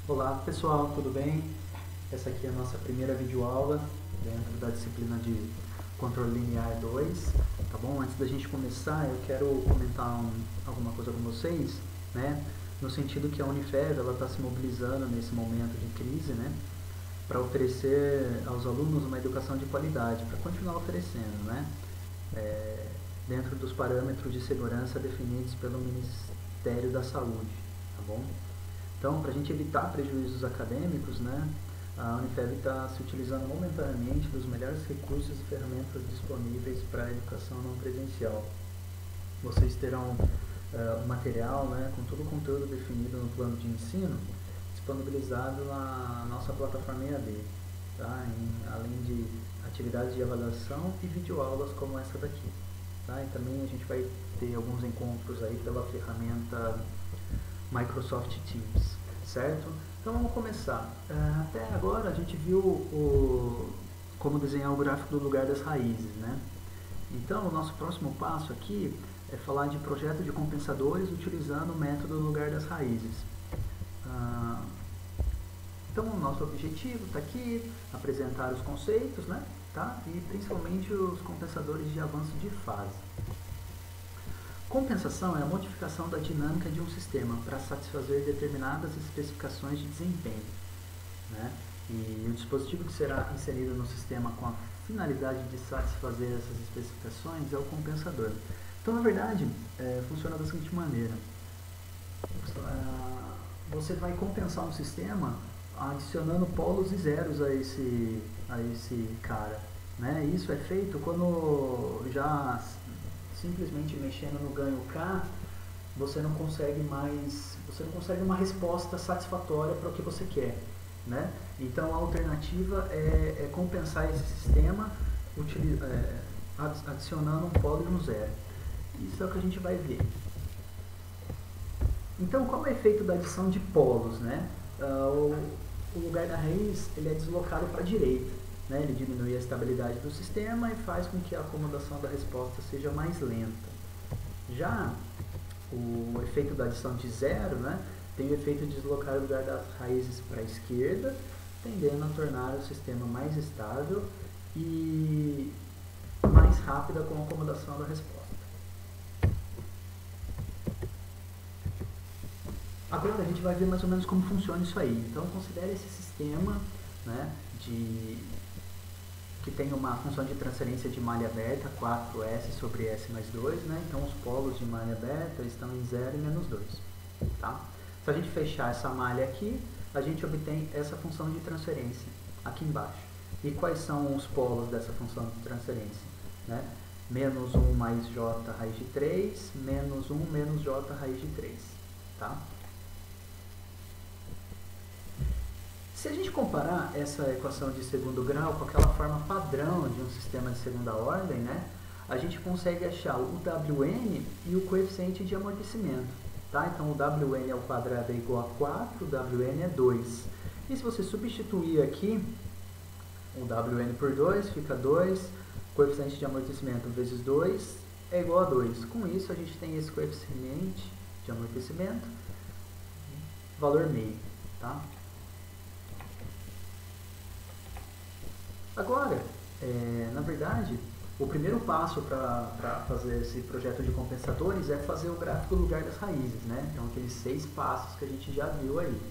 Olá pessoal, tudo bem? Essa aqui é a nossa primeira videoaula dentro da disciplina de Controle Linear 2, tá bom? Antes da gente começar, eu quero comentar alguma coisa com vocês, né? No sentido que a Unifev está se mobilizando nesse momento de crise, né? Para oferecer aos alunos uma educação de qualidade, para continuar oferecendo, né? Dentro dos parâmetros de segurança definidos pelo Ministério da Saúde, tá bom? Então, para a gente evitar prejuízos acadêmicos, né, a Unifev está se utilizando momentaneamente dos melhores recursos e ferramentas disponíveis para a educação não presencial. Vocês terão um material, né, com todo o conteúdo definido no plano de ensino, disponibilizado na nossa plataforma EAD, tá? Além de atividades de avaliação e videoaulas como essa daqui. Tá? E também a gente vai ter alguns encontros aí pela ferramenta Microsoft Teams, certo? Então vamos começar. Até agora a gente viu como desenhar o gráfico do lugar das raízes, né? Então o nosso próximo passo aqui é falar de projeto de compensadores utilizando o método do lugar das raízes. Então o nosso objetivo está aqui, apresentar os conceitos, né? Tá? E principalmente os compensadores de avanço de fase. Compensação é a modificação da dinâmica de um sistema para satisfazer determinadas especificações de desempenho, né? E o dispositivo que será inserido no sistema com a finalidade de satisfazer essas especificações é o compensador. Então, na verdade, funciona da seguinte maneira. Você vai compensar um sistema adicionando polos e zeros a esse cara, né? Isso é feito quando já simplesmente mexendo no ganho K, você não consegue uma resposta satisfatória para o que você quer, né? Então a alternativa é compensar esse sistema adicionando um polo e um zero. Isso é o que a gente vai ver. Então qual é o efeito da adição de polos, né? O lugar da raiz ele é deslocado para a direita. Né, ele diminui a estabilidade do sistema e faz com que a acomodação da resposta seja mais lenta. Já o efeito da adição de zero, né, tem o efeito de deslocar o lugar das raízes para a esquerda, tendendo a tornar o sistema mais estável e mais rápida com a acomodação da resposta. Agora a gente vai ver mais ou menos como funciona isso aí. Então considere esse sistema, né, que tem uma função de transferência de malha aberta, 4S sobre S mais 2, né? Então os polos de malha aberta estão em 0 e menos 2. Tá? Se a gente fechar essa malha aqui, a gente obtém essa função de transferência aqui embaixo. E quais são os polos dessa função de transferência? Né? Menos 1 mais J raiz de 3, menos 1 menos J raiz de 3. Tá? Se a gente comparar essa equação de segundo grau com aquela forma padrão de um sistema de segunda ordem, né, a gente consegue achar o Wn e o coeficiente de amortecimento. Tá? Então o Wn ao quadrado é igual a 4, o Wn é 2. E se você substituir aqui o Wn por 2, fica 2, coeficiente de amortecimento vezes 2 é igual a 2. Com isso a gente tem esse coeficiente de amortecimento, valor meio. Tá? Agora, na verdade, o primeiro passo para fazer esse projeto de compensadores é fazer o gráfico do lugar das raízes, né? Então, aqueles 6 passos que a gente já viu aí.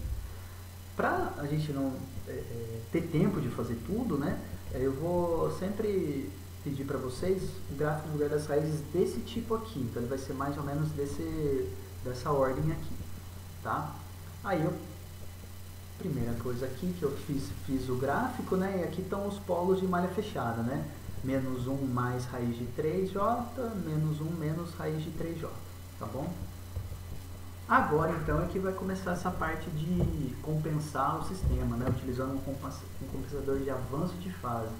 Para a gente não ter tempo de fazer tudo, né? Eu vou sempre pedir para vocês o gráfico do lugar das raízes desse tipo aqui. Então, ele vai ser mais ou menos dessa ordem aqui, tá? Aí, primeira coisa aqui que eu fiz o gráfico, né? E aqui estão os polos de malha fechada, né? Menos 1 mais raiz de 3J, menos 1 menos raiz de 3J, tá bom? Agora, então, é que vai começar essa parte de compensar o sistema, né? Utilizando um compensador de avanço de fase.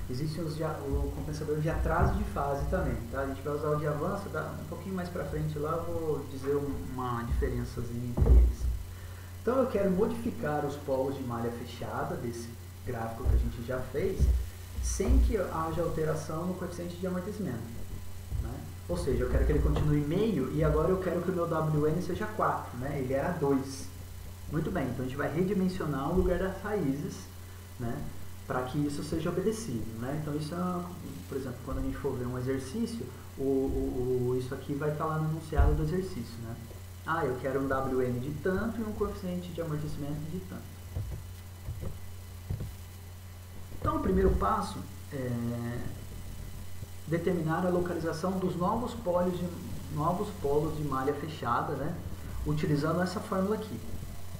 Existe o compensador de atraso de fase também, tá? A gente vai usar o de avanço, um pouquinho mais pra frente lá eu vou dizer uma diferençazinha entre eles. Então eu quero modificar os polos de malha fechada desse gráfico que a gente já fez, sem que haja alteração no coeficiente de amortecimento. Né? Ou seja, eu quero que ele continue meio e agora eu quero que o meu Wn seja 4, né? Ele era 2. Muito bem, então a gente vai redimensionar o lugar das raízes, né, para que isso seja obedecido, né? Então isso é, por exemplo, quando a gente for ver um exercício, isso aqui vai estar lá no enunciado do exercício, né? Ah, eu quero um WN de tanto e um coeficiente de amortecimento de tanto. Então o primeiro passo é determinar a localização dos novos polos de malha fechada, né, utilizando essa fórmula aqui,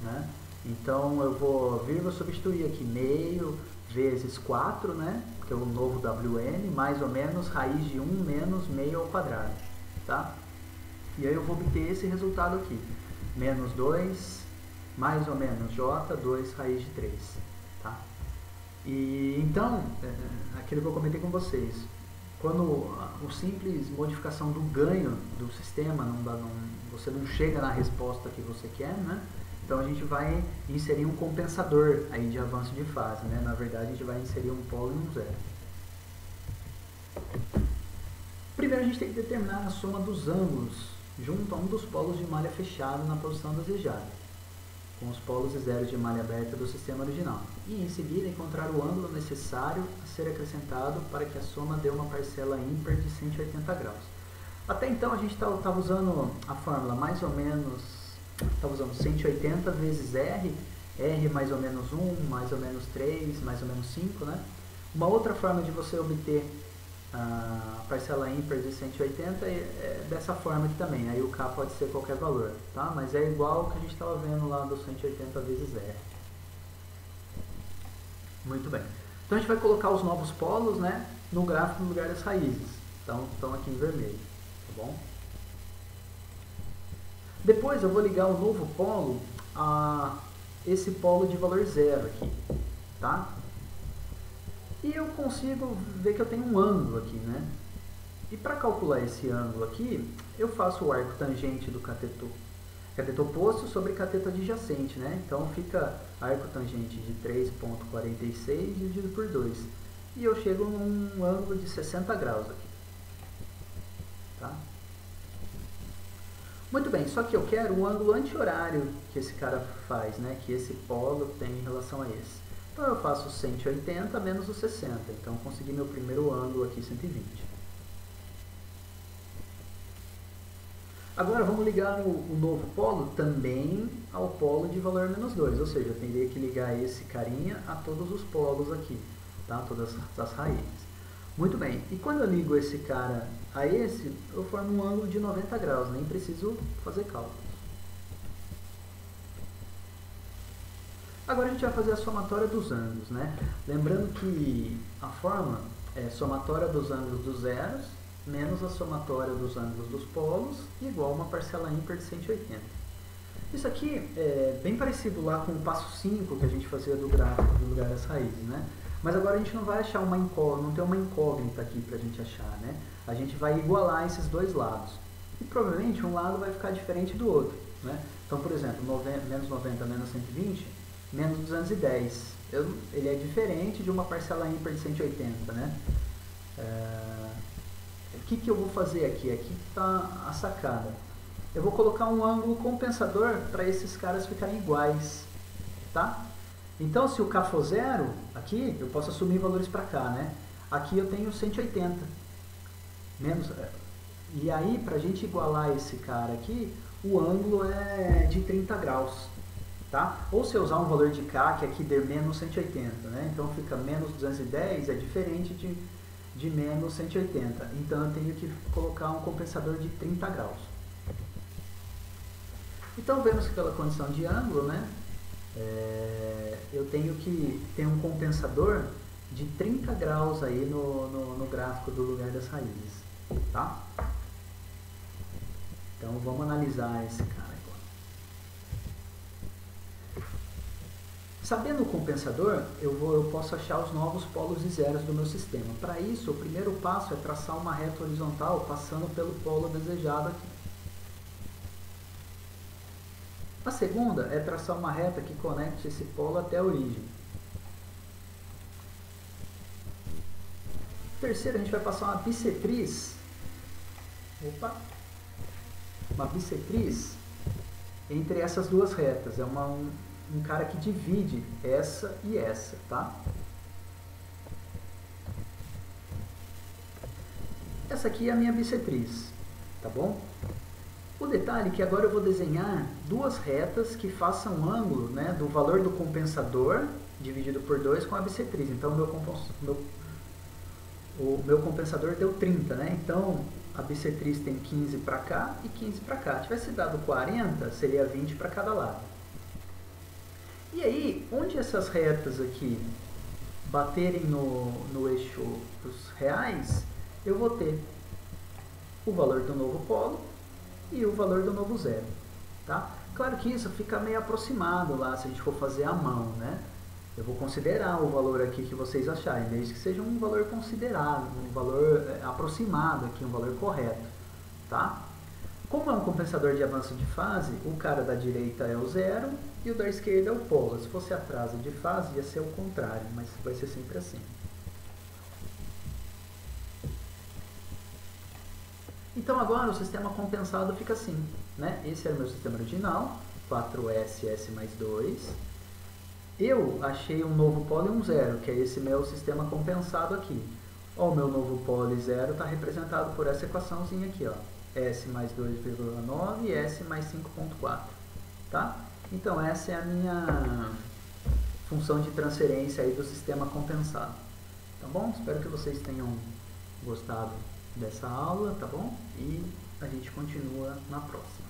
né? Então eu vou substituir aqui meio vezes 4, né, que é o novo WN, mais ou menos raiz de 1 menos meio ao quadrado, tá? E aí eu vou obter esse resultado aqui, menos 2, mais ou menos J, 2 raiz de 3, tá? E então, aquilo que eu comentei com vocês, quando o simples modificação do ganho do sistema, você não chega na resposta que você quer, né? Então a gente vai inserir um compensador aí de avanço de fase, né? Na verdade a gente vai inserir um polo e um zero. Primeiro a gente tem que determinar a soma dos ângulos junto a um dos polos de malha fechado na posição desejada, com os polos e zeros de malha aberta do sistema original. E em seguida encontrar o ângulo necessário a ser acrescentado para que a soma dê uma parcela ímpar de 180 graus. Até então a gente estava usando a fórmula mais ou menos, estava usando 180 vezes R, R mais ou menos 1, mais ou menos 3, mais ou menos 5, né? Uma outra forma de você obter a parcela ímpar de 180 é dessa forma aqui também, aí o K pode ser qualquer valor, tá? Mas é igual ao que a gente estava vendo lá do 180 vezes R. Muito bem. Então a gente vai colocar os novos polos, né, no gráfico no lugar das raízes. Então estão aqui em vermelho, tá bom? Depois eu vou ligar o novo polo a esse polo de valor zero aqui, tá? E eu consigo ver que eu tenho um ângulo aqui, né? E para calcular esse ângulo aqui, eu faço o arco tangente do cateto oposto sobre cateto adjacente, né? Então fica arco tangente de 3,46 dividido por 2. E eu chego num ângulo de 60 graus aqui. Tá? Muito bem, só que eu quero o ângulo anti-horário que esse cara faz, né? Que esse polo tem em relação a esse. Então eu faço 180 menos o 60. Então consegui meu primeiro ângulo aqui, 120. Agora vamos ligar o novo polo também ao polo de valor menos 2, ou seja, eu teria que ligar esse carinha a todos os polos aqui, tá? Todas as raízes. Muito bem, e quando eu ligo esse cara a esse, eu formo um ângulo de 90 graus, nem preciso fazer cálculos. Agora a gente vai fazer a somatória dos ângulos, né? Lembrando que a forma é somatória dos ângulos dos zeros menos a somatória dos ângulos dos polos igual a uma parcela ímpar de 180. Isso aqui é bem parecido lá com o passo 5 que a gente fazia do gráfico do lugar das raízes, né? Mas agora a gente não vai achar não tem uma incógnita aqui para a gente achar, né? A gente vai igualar esses dois lados. E provavelmente um lado vai ficar diferente do outro, né? Então, por exemplo, menos 90 menos 120, menos 210. Ele é diferente de uma parcela ímpar de 180, né? O que eu vou fazer aqui? Aqui está a sacada. Eu vou colocar um ângulo compensador para esses caras ficarem iguais, tá? Então, se o K for zero, aqui eu posso assumir valores para cá, né? Aqui eu tenho 180. E aí, para a gente igualar esse cara aqui, o ângulo é de 30 graus, tá? Ou se eu usar um valor de K, que aqui dê menos 180, né? Então fica menos 210, é diferente de menos 180. Então eu tenho que colocar um compensador de 30 graus. Então vemos que pela condição de ângulo, né, eu tenho que ter um compensador de 30 graus aí no gráfico do lugar das raízes, tá? Então vamos analisar esse cara agora. Sabendo o compensador, eu posso achar os novos polos e zeros do meu sistema. Para isso, o primeiro passo é traçar uma reta horizontal passando pelo polo desejado aqui. A segunda é traçar uma reta que conecte esse polo até a origem. Terceiro, a gente vai passar uma bissetriz. Uma bissetriz entre essas duas retas. É um cara que divide essa e essa, tá? Essa aqui é a minha bissetriz, tá bom? O detalhe é que agora eu vou desenhar duas retas que façam um ângulo, né, do valor do compensador dividido por 2 com a bissetriz. Então, o meu compensador deu 30, né? Então, a bissetriz tem 15 para cá e 15 para cá. Se tivesse dado 40, seria 20 para cada lado. E aí, onde essas retas aqui baterem no eixo dos reais, eu vou ter o valor do novo polo e o valor do novo zero, tá? Claro que isso fica meio aproximado lá, se a gente for fazer à mão, né? Eu vou considerar o valor aqui que vocês acharem, desde que seja um valor considerável, um valor aproximado aqui, um valor correto, tá? Como é um compensador de avanço de fase, o cara da direita é o zero e o da esquerda é o polo. Se fosse atraso de fase, ia ser o contrário, mas vai ser sempre assim. Então agora o sistema compensado fica assim, né? Esse era o meu sistema original, 4S, S mais 2. Eu achei um novo polo e um zero, que é esse meu sistema compensado aqui. O meu novo polo e zero está representado por essa equaçãozinha aqui, ó. S mais 2,9 e S mais 5,4, tá? Então essa é a minha função de transferência aí do sistema compensado, tá bom? Espero que vocês tenham gostado dessa aula, tá bom? E a gente continua na próxima.